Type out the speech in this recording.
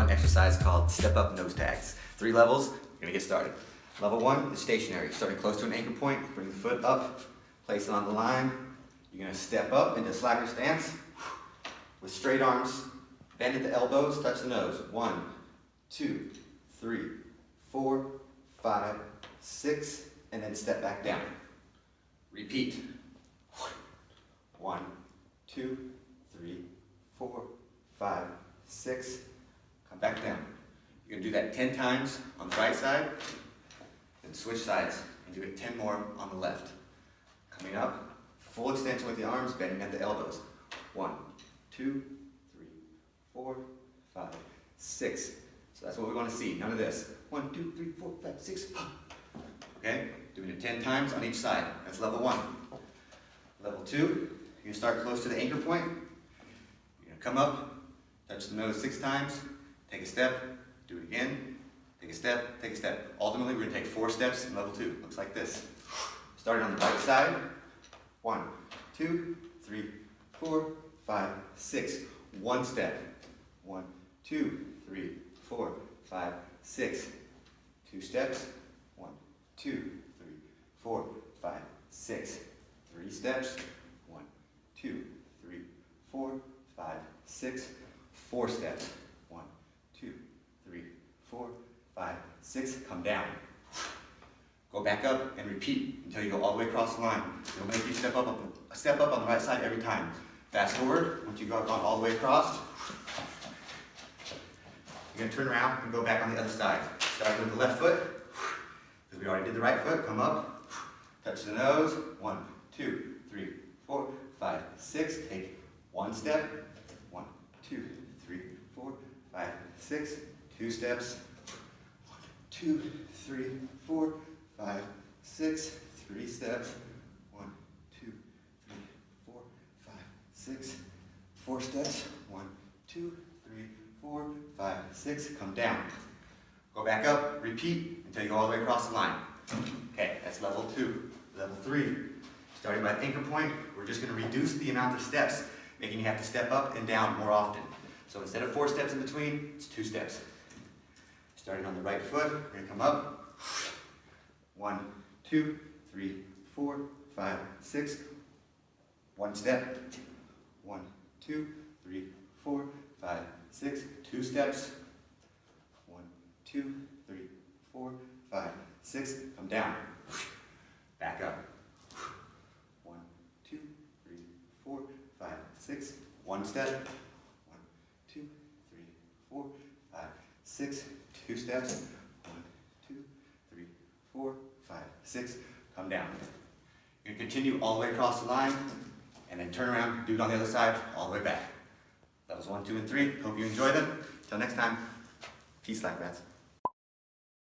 one exercise called step up nose tags. 3 levels, you're gonna get started. Level 1 is stationary. Starting close to an anchor point, bring the foot up, place it on the line. You're gonna step up into slacker stance with straight arms, bend at the elbows, touch the nose. 1, 2, 3, 4, 5, 6, and then step back down. Repeat. 1, 2, 3, 4, 5, 6, come back down. You're gonna do that 10 times on the right side, then switch sides and do it 10 more on the left. Coming up, full extension with the arms, bending at the elbows. 1, 2, 3, 4, 5, 6. So that's what we want to see. None of this. 1, 2, 3, 4, 5, 6. Okay? Doing it 10 times on each side. That's level 1. Level 2, you're going to start close to the anchor point. You're going to come up, touch the nose 6 times, take a step, do it again, take a step, take a step. Ultimately, we're going to take 4 steps in level 2. Looks like this. Starting on the right side. 1, 2, 3, 4, 5, 6. 1 step. 1, 2, 3, 4, 5, 6. 2 steps. 1, 2, 3, 4, 5, 6. 3 steps. 1, 2, 3, 4, 5, 6. 4 steps. 1, 2, 3, 4, 5, 6. Come down. Go back up and repeat until you go all the way across the line. It'll make you step up on the right side every time. Fast forward, once you've gone all the way across, you're going to turn around and go back on the other side. Starting with the left foot, because we already did the right foot. Come up, touch the nose. 1, 2, 3, 4, 5, 6. Take 1 step. 1, 2, 3, 4, 5, 6. 2 steps. 1, 2, 3, 4, 5, 6. 3 steps. 1, 2, 3, 4, 5, 6. 4 steps. 1, 2, 3, 4, 5, 6. Come down. Go back up. Repeat until you go all the way across the line. Okay, that's level 2. Level 3. Starting by the anchor point, we're just going to reduce the amount of steps, making you have to step up and down more often. So instead of 4 steps in between, it's 2 steps. Starting on the right foot, we're going to come up. 1, 2, 3, 4, 5, 6. 1 step. 1, 2, 3, 4, 5, 6. 2 steps. 1, 2, 3, 4, 5, 6. Come down. Back up. 1, 2, 3, 4, 5, 6. 1 step. 1, 2, 3, 4, 5, 6. 2 steps. 1, 2, 3, 4, 5, 6. Come down. You're going to continue all the way across the line, and then turn around, do it on the other side, all the way back. Levels 1, 2, and 3. Hope you enjoy them. Until next time, peace, SLACKROBATS.